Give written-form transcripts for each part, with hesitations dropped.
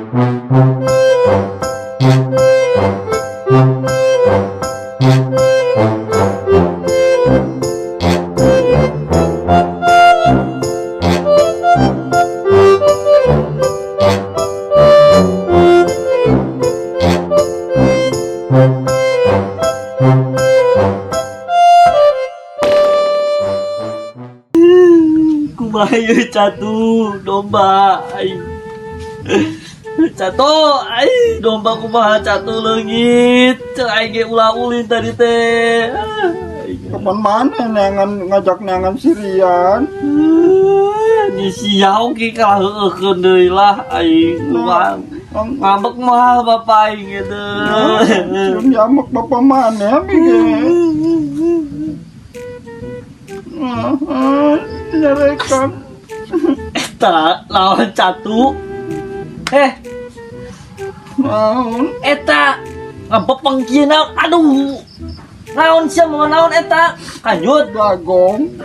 Kumaha catu domba aing. Catu aing domba kumaha catu leungit. Cek aing ge ulah ulin tadi teh. Kapan mana neangan ngajak neangan sirian? Ni siau ki kalah heukeun deui lah aing kumaha. Ngambek mah bapak aing gitu. Cium jamak bapak mana mige? Nyarekan. Eta lawan catu. Naon? Eta ngabepeng kieu naon? Aduh. Naon sia mau naon eta? Kanyut Gagong.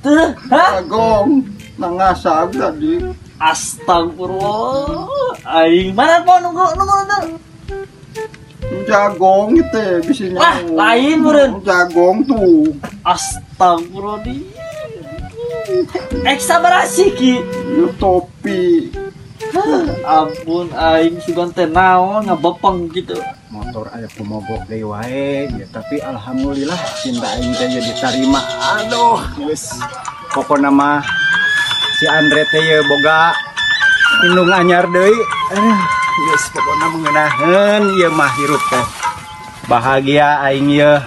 teu, hah? Gagong. Nangasag tadi. Astagfirullah. Aing mana po nunggu. Jagong itu bisa Wah, lain meureun. Jagong tuh. Astagfirullah. Eksabarasi ki. Itu topi. Ampun aing sugan teh naon ngabepeng gitu. Motor aya kumogok deui wae ya, tapi alhamdulillah cinta aing teh ya diterima. Aduh geus pokona mah si Andre teh ya boga indung anyar deui. Geus pokona mengenaheun ieu mah hirup teh bahagia aing ieu.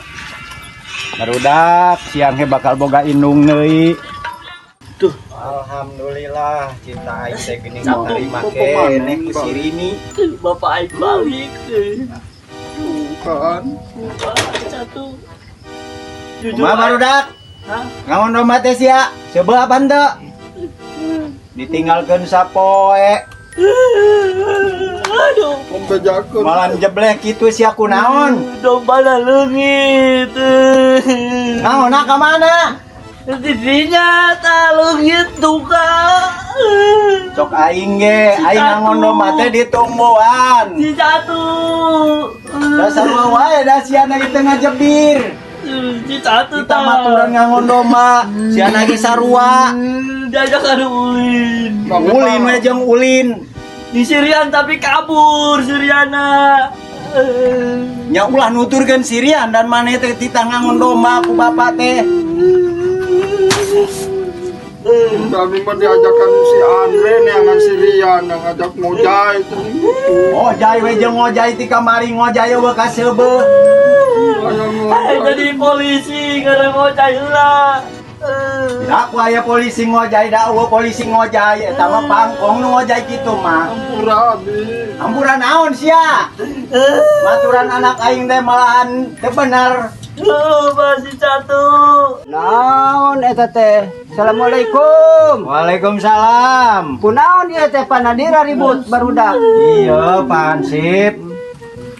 Barudak siang he bakal boga indung deui. Tuh, Alhamdulillah cinta aing teh geuning diterima keneh ku si Rini. bapak aing balik. Bukan. Catu. Kumaha barudak? Hah? Ngaon domba teh sia? Sebelah apa henteu? Ditinggalkeun sapoe. Aduh, Membejakeun. Malah jeblek kitu sia kunaon? domba leungit. Naon ka mana? TV-nya talungit duka. Cok aing ge, aing ngangon domba teh di tumbuhan. Si Catu. Dasar wae da sia na kitu ngajebir. Si Catu Kita maturan ngangon domba, sia na ge sarua. Diajak adu ulin. Ulin we jeung ulin. Di Sirian tapi kabur Siriana. Nya ulah nuturkeun sirian dan maneh teh titah ngangon domba ku bapak teh. Kami mah diajakan si Andre neangan sirian yang ngajak ngojay itu. Ngojay we jeung ngojay ti kamari ngojay we ka seubeuh. Jadi polisi gara ngocai heula. Da ku aya polisi ngojay da eueuh polisi ngojay eta mah pangkong nu ngojay kitu mah. Ampura abi. Ampuran naon sia? Maturan anak aing teh malahan teu bener. Oh, masih Catu. Naon eta teh? Assalamualaikum. Waalaikumsalam. Kunaon ieu teh panadira ribut barudak? Iya, Pansip.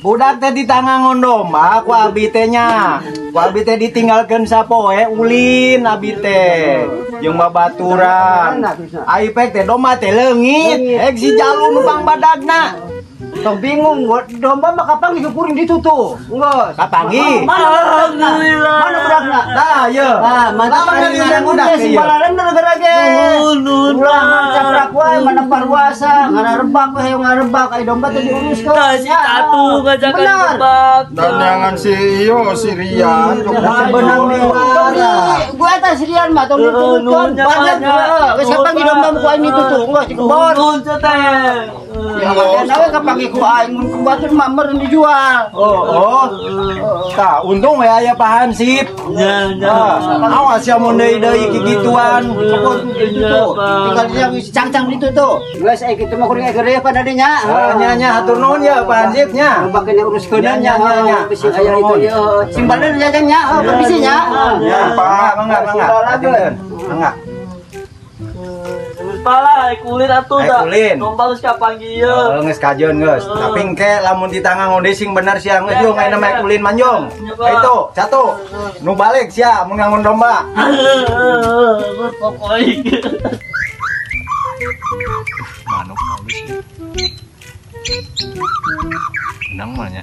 Budak teh ditangangon domba ku abi teh nya. Ku abi teh ditinggalkeun sapoe ulin abi teh. Jeung babaturan. Aipek teh domba teh leungit, ek si jalu numpang badagna. Tong bingung, domba mah kapan dikuring ditutu? Enggeus. Kapangi? Alhamdulillah. Mana budakna? Dah, ye. Ah, mantap Lawan kali dari ngaran budak teh teh, si ye. balaran gara-gara ge. Nun. Ulah caprak wae menempar puasa, ngarebak we hayang ngarebak ai domba teh diuruskeun. Nah, si Catu ngajakan Benar. kebak. Dan neangan si iyo sirian. Sebenang diwara. Gua eta sirian mah tong diturutkeun. Nunnya Banyak banyak. geus kapangi domba ku aing ditutu, enggeus di kebon. Nun teh. Ya nawe kapangi ku aing mun ku batur mah meureun dijual. Oh. Tah, untung we aya Pak Hansip. Ya, Awas ya mun deui kikituan. Tinggal dia cang-cang itu tuh. Geus ai kitu mah kuring gede pada dinya. Nya hatur nuhun ya Pak Hansip nya. Bakeun uruskeun Nya. Bisi aya itu ya. Simbalna jajangnya, permisinya. Ya, Pak, mangga. Mangga. Pala kulit atuh Ai kulin. Domba geus kapanggieun. Geus kajeun geus. Tapi engke lamun ditangang onde sing bener sia geus jeung aya mah ulin manjong. Itu, satu. Nu balik sia mun ngangon domba. Berpokoi. Manuk halus. Nang mana?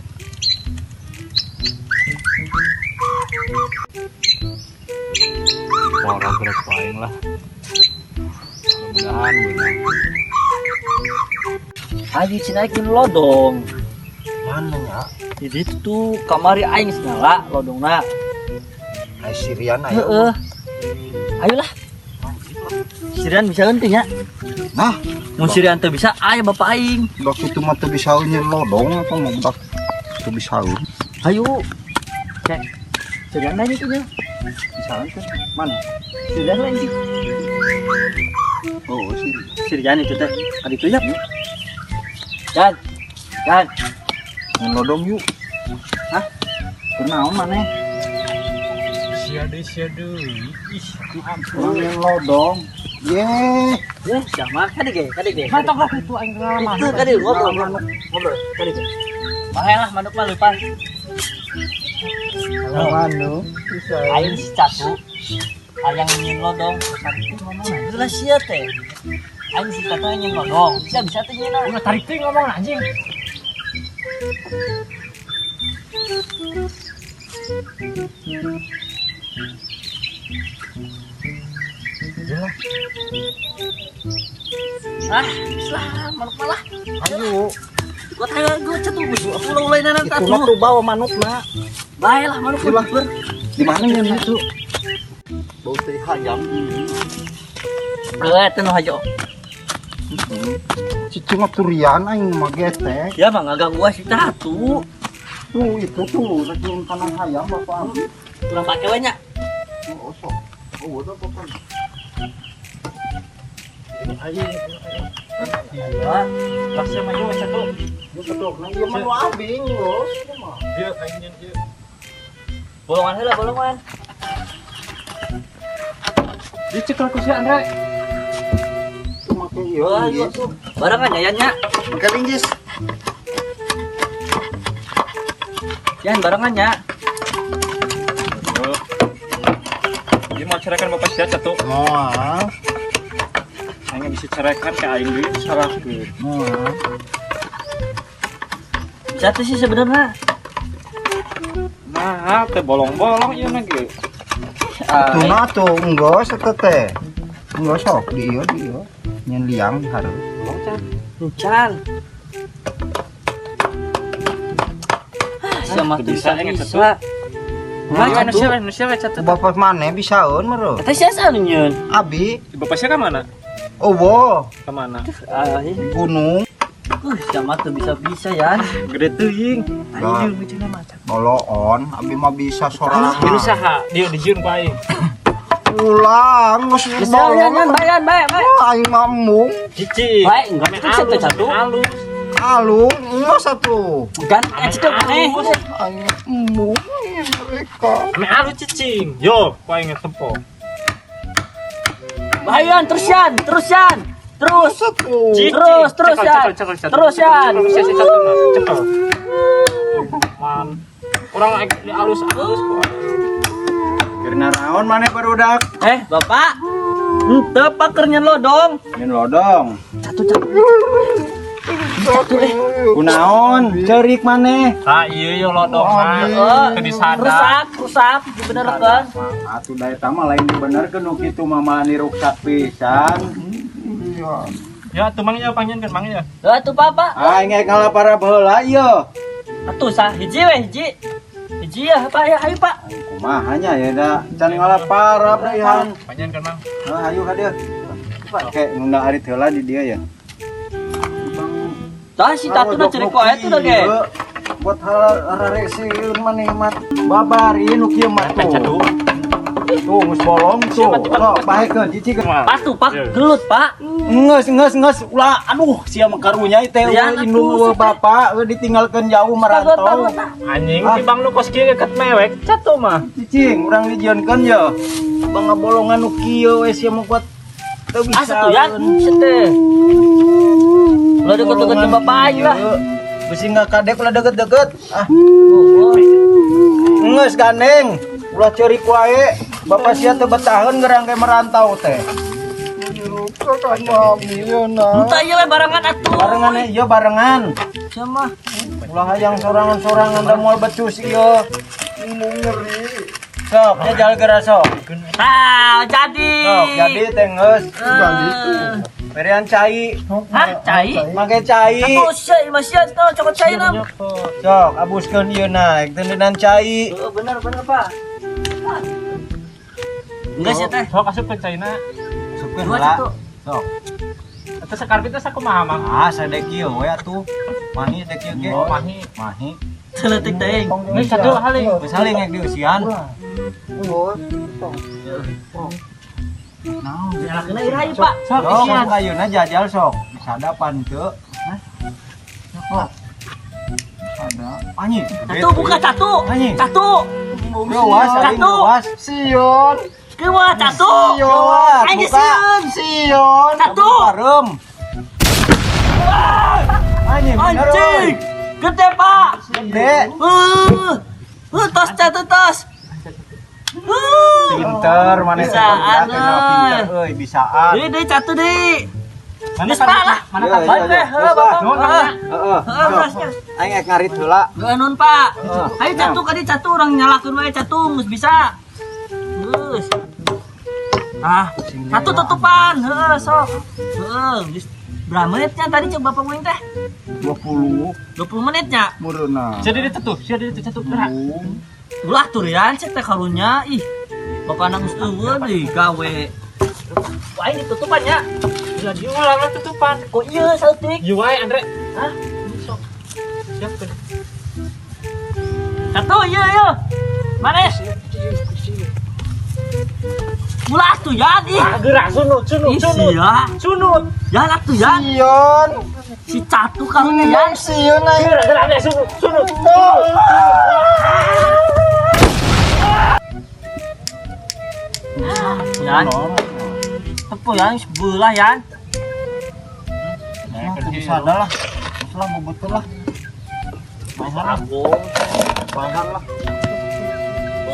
Orang gerak lain lah. Mudah-mudahan benar. Ayo cinaikin lodong. Mana ya? Jadi itu tuh kamari aing segala lodongna. Ai Sirian Heeh. Ayolah. Sirian bisa henteu nya. Nah, Mun Sirian teu bisa, aya bapak aing. dak itu mah teu bisa nyen lodong apa mau dak teu bisa. Ayo. Cek. Sirian nanya tuh nya. Bisa kan? Mana? Sirian lain sih. Oh, Sirian itu teh. Adi tuh ya. Dan. nyen lodong yuk. Hah? Kenaon maneh? Siade. Ih, Orang nyen lodong. Ye, Sama kade ge. mantap lah itu aing pengalaman. Itu kade ngobrol. Kade ge. Bahelah manuk mah leupan. manu. Aing si Catu. Hayang nyin lodong. Sakti ngomong jelas sia teh. Aing si Catu nyin lodong. Bisa teh nyina. Udah tarik tuh ngomong anjing. Islah manuk malah. Ayo, Gua tanya gua cetu busu. Aku ulai nanan itu tatu. mah tuh bawa manukna. Bahelah manuk Gila. ber. Di mana nyen itu? Bau teh hayam. Teu nu hajo. Cici mah turian aing mah getek. Ya mah ngaganggu si Catu. Tuh itu tuh lagi kanang hayam bapak. Kurang pake we nya. Oh, sok. Oh, udah bapak. Ya, kasih mah yo Catu. Yo betul, nah ieu mah nu abing lo. Dia aingnya dia. Bolongan heula bolongan. Dicekal ku si Andre. Cuma ke ieu. Ayo tuh. Barengan ya nya. Make linggis. Yan barengan ya. Dia mau ceraikan bapak sia satu. Moal. Aing bisa ceraikan ke aing deui salahkeun. Moal. Catu sih sebenarnya. Nah, teh bolong-bolong ieu na ge. Tuh na tuh enggak teh. Enggak sok di ieu. Nyen liang hareup. Bolong can. Lucan. Sama tuh Bisa, bisa ingat bisa. Nah, Nah, nu sia catu. Bapak mana bisaeun meureun? Kata siapa nyeun? Abi, Bapak sia ka mana? eueuh, Ka mana? gunung, Sama tuh bisa ya. Gede teuing. Nah. Ayo ngeuceuna mah. boloon, abi mah bisa sorangan. Ini saha? Dia dijieun ku aing. Ulang, geus Bisa bolong. yan bayan bae. Aing mah embung, Cici. Bae enggak Ame itu satu satu. Halus. alung, enggak satu. Kan itu aneh. Aing embung mereka. Ame halus cicing. Yo, ku aing tempo. Bayan terus yan. Terus. Satu. Cici. Terus, Cekal, Yan. cekal, cekal. Terus, Yan. Sia cekal. Man. Orang halus-halus kok. Karena naon maneh barudak? Bapak. Henteu pakernya lodong. Nyen lodong. Satu. Kunaon? Ceurik maneh. Ah, iya yo lodong mah. Teu disada. Rusak. Bener kan? Atuh da eta mah lain dibenerkeun nu kitu mah malah niruksak pisan. Ya, tuh mang ya panjenengan mang ya. Tuh Bapak. Aing ngek ngalapara baheula ieu. Atuh sah hiji we hiji. Hiji ya Pak ya ayo Pak. Kumaha nya ya da can ngalapara beuhan. Panjenengan mang. Ayo hadir. Oke, nunda arit heula di dia ya. Tah si Tatu na cerik wae tuh da ge. Buat hal rereseun mah nikmat. Babari nu kieu mah tuh. Tuh geus bolong tuh. Sok bahekeun cicikeun. Patu Pak gelut Pak. Nges ulah aduh sia mah karunya teh Ya, indung atuh, bapak ditinggalkeun jauh merantau. Anjing tibang lu kos kieu ket mewek catu mah. Cicing urang dijieunkeun ya. Bangga bolongan nu kieu we sia mah kuat teu bisa. Satu ya. Teh. Ulah deket-deket ke Bapak aja lah. Bisi nggak kadek ulah deket-deket. Ah. Nges gandeng. Ulah ceurik wae. Bapak sia teu betaheun gerang ke merantau teh. kan mami ya nah. Entah iya we barengan atuh. Barengan ieu barengan. Sama. Ulah hayang sorangan-sorangan da moal becus ieu. Mau ngeri. Sok, jajal geura sok. Tah, jadi. Sok, jadi teh geus. Jadi itu. Berian cai. Hah, cai? Make cai. Atuh sia, masih atuh cokot cai nam. Sok, abuskeun ieu naik tendenan cai. Bener Pak. Enggak sih teh. Sok asup ke China. Supkeun Dua heula. satu. Sok. Eta sakarpit teh sakumaha mang? Ah, sadek ieu we atuh. Mahi dek ieu ge. Oh, mahi. Mahi. Teletik teh. Geus satu kali. Geus haling ngek diusian. Naon, dialakeun ira ieu, Pak. Sok Sok, isian. sok ayeuna jajal sok. Sadapan teu. Sok. Ada. Anjing. Satu buka satu. Anjing. Satu. Gawas, aing Satu. gawas. Sion. Kewa satu. Gawas, Aing buka. sieun. Sion. Satu. Parem. Anjing, bener Anjing. euy. Gede, Pak. Gede. Tos jatuh tos. Pinter mana Bisaan, pinter euy, bisaan. Deui satu deui. Mana Geus Pak lah. Mana Iya, kan? Baik teh, Geus, Bapak. Nuhun, Heeh. Heeh. Heeh, berasnya. Aing ek ngarit heula. Geueun Pak. Heeh. Ayo catu kadi catu orang nyalakeun wae catu geus bisa. Geus. Ah, satu tutupan. Heeh, sok. Heeh, geus berapa menitnya tadi coba Bapak Muing teh? 20 20 menitnya. meureuna. Jadi itu tuh, jadi itu satu gerak. Ulah turian cek teh karunya. Ih. Bapak nang geus eueun deui gawe. Wah, ini tutupannya. Ulah diulang tutupan. Kok ieu sautik? Ieu wae Andre. Hah? Sok. Siapkeun. Satu ieu. Manes. Ulah tuh ya, ih. Ah, gerak sunut, sunut, Ih, sunut. sia. Sunut. Ya lah tuh ya. Sion. Si catu karunya ya. Sion aing. Gerak, gerak deh, sunut, sunut. Yan. Tepu yan sebelah yan. Bisa ada lah. Masalah bobotkeun lah. Bahan lah.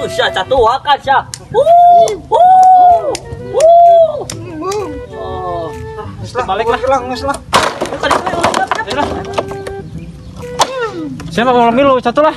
Sia catu wakan sia. Oh. Balik lah. Geus lah. Siapa mau milu satu lah.